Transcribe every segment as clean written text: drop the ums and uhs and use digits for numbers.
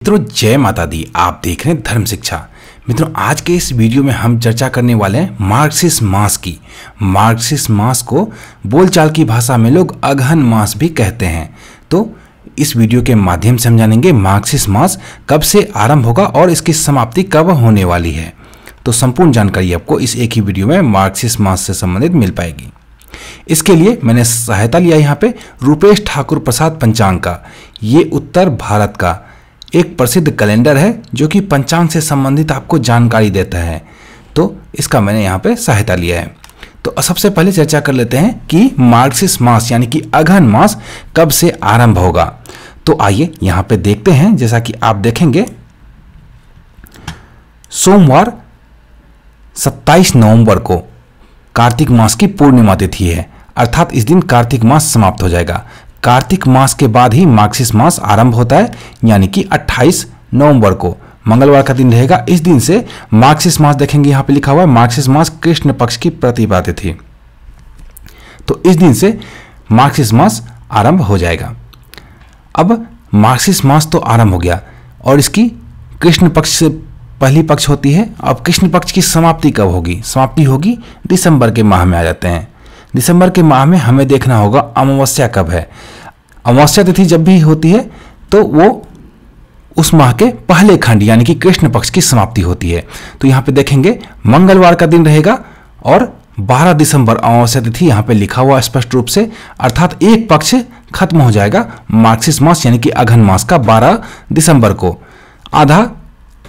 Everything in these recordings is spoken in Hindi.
मित्रों जय माता दी। आप देख रहे हैं धर्म शिक्षा। मित्रों आज के इस वीडियो में हम चर्चा करने वाले हैं मार्क्सिस्ट मास की। मार्क्सिस्ट मास को बोलचाल की भाषा में लोग अगहन मास भी कहते हैं। तो इस वीडियो के माध्यम से हम जानेंगे मार्क्सिस्ट मास कब से आरंभ होगा और इसकी समाप्ति कब होने वाली है। तो संपूर्ण जानकारी आपको इस एक ही वीडियो में मार्क्सिस्ट मास से संबंधित मिल पाएगी। इसके लिए मैंने सहायता लिया यहाँ पे रूपेश ठाकुर प्रसाद पंचांग का। ये उत्तर भारत का एक प्रसिद्ध कैलेंडर है जो कि पंचांग से संबंधित आपको जानकारी देता है। तो इसका मैंने यहाँ पे सहायता लिया है। तो सबसे पहले चर्चा कर लेते हैं कि मार्क्सिस्ट मास यानी कि अगहन मास कब से आरंभ होगा। तो आइए यहाँ पे देखते हैं। जैसा कि आप देखेंगे सोमवार 27 नवंबर को कार्तिक मास की पूर्णिमा तिथि है, अर्थात इस दिन कार्तिक मास समाप्त हो जाएगा। कार्तिक मास के बाद ही मार्क्सिस्ट मास आरंभ होता है, यानी कि 28 नवंबर को मंगलवार का दिन रहेगा। इस दिन से मार्क्सिस्ट मास देखेंगे यहाँ पे लिखा हुआ है मार्क्सिस्ट मास कृष्ण पक्ष की प्रतिपदा तिथि। तो इस दिन से मार्क्सिस्ट मास आरंभ हो जाएगा। अब मार्क्सिस्ट मास तो आरंभ हो गया और इसकी कृष्ण पक्ष से पहली पक्ष होती है। अब कृष्ण पक्ष की समाप्ति कब होगी? समाप्ति होगी दिसंबर के माह में आ जाते हैं। दिसंबर के माह में हमें देखना होगा अमावस्या कब है। अमावस्या तिथि जब भी होती है तो वो उस माह के पहले खंड यानी कि कृष्ण पक्ष की समाप्ति होती है। तो यहाँ पे देखेंगे मंगलवार का दिन रहेगा और 12 दिसंबर अमावस्या तिथि यहाँ पे लिखा हुआ स्पष्ट रूप से, अर्थात एक पक्ष खत्म हो जाएगा मार्क्सिस्ट मास यानी कि अगहन मास का 12 दिसंबर को। आधा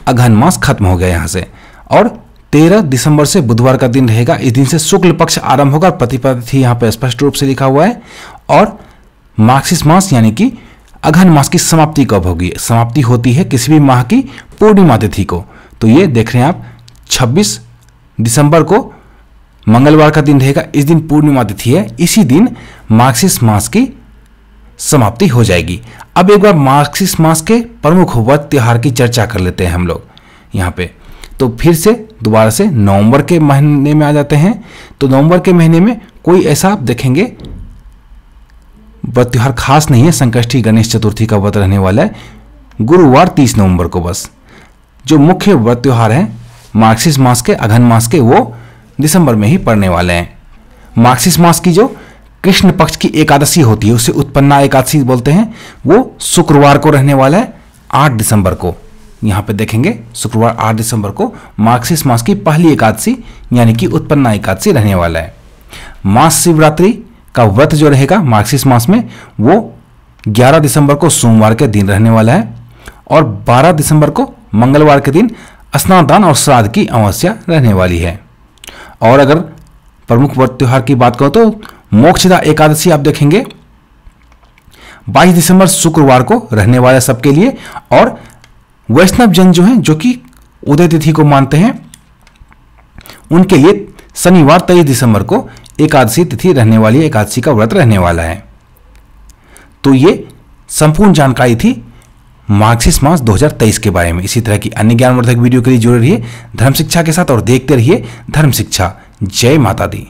अगहन मास खत्म हो गया यहाँ से। और 13 दिसंबर से बुधवार का दिन रहेगा। इस दिन से शुक्ल पक्ष आरंभ होगा। प्रतिपदा तिथि यहाँ पे स्पष्ट रूप से लिखा हुआ है। और मार्क्सिस्ट मास यानी कि अगहन मास की समाप्ति कब होगी? समाप्ति होती है किसी भी माह की पूर्णिमा तिथि को। तो ये देख रहे हैं आप 26 दिसंबर को मंगलवार का दिन रहेगा। इस दिन पूर्णिमा तिथि है। इसी दिन मार्क्सिस्ट मास की समाप्ति हो जाएगी। अब एक बार मार्क्सिस्ट मास के प्रमुख व्रत त्योहार की चर्चा कर लेते हैं हम लोग यहाँ पे। तो फिर से दोबारा से नवंबर के महीने में आ जाते हैं। तो नवंबर के महीने में कोई ऐसा आप देखेंगे व्रत त्योहार खास नहीं है। संकष्टी गणेश चतुर्थी का व्रत रहने वाला है गुरुवार 30 नवंबर को। बस जो मुख्य व्रत त्योहार हैं मार्क्सिस्ट मास के अगहन मास के वो दिसंबर में ही पड़ने वाले हैं। मार्क्सिस्ट मास की जो कृष्ण पक्ष की एकादशी होती है उसे उत्पन्ना एकादशी बोलते हैं। वो शुक्रवार को रहने वाला है 8 दिसंबर को। यहाँ पे देखेंगे शुक्रवार 8 दिसंबर को मार्क्सिस्ट मास की पहली एकादशी यानी कि उत्पन्ना एकादशी रहने वाला है। महाशिवरात्रि का व्रत जो रहेगा मार्क्सिस्ट मास में वो 11 दिसंबर को सोमवार के दिन रहने वाला है। और 12 दिसंबर को मंगलवार के दिन स्नान दान और श्राद्ध की अमावस्या रहने वाली है। और अगर प्रमुख व्रत त्योहार की बात करो तो मोक्षदा एकादशी आप देखेंगे 22 दिसंबर शुक्रवार को रहने वाला सबके लिए। और वैष्णव जन जो हैं जो कि उदय तिथि को मानते हैं उनके लिए शनिवार 23 दिसंबर को एकादशी तिथि रहने वाली है। एकादशी का व्रत रहने वाला है। तो ये संपूर्ण जानकारी थी मार्क्सिस्ट मास 2023 के बारे में। इसी तरह की अन्य ज्ञानवर्धक वीडियो के लिए जुड़े रहिए धर्म शिक्षा के साथ और देखते रहिए धर्म शिक्षा। जय माता दी।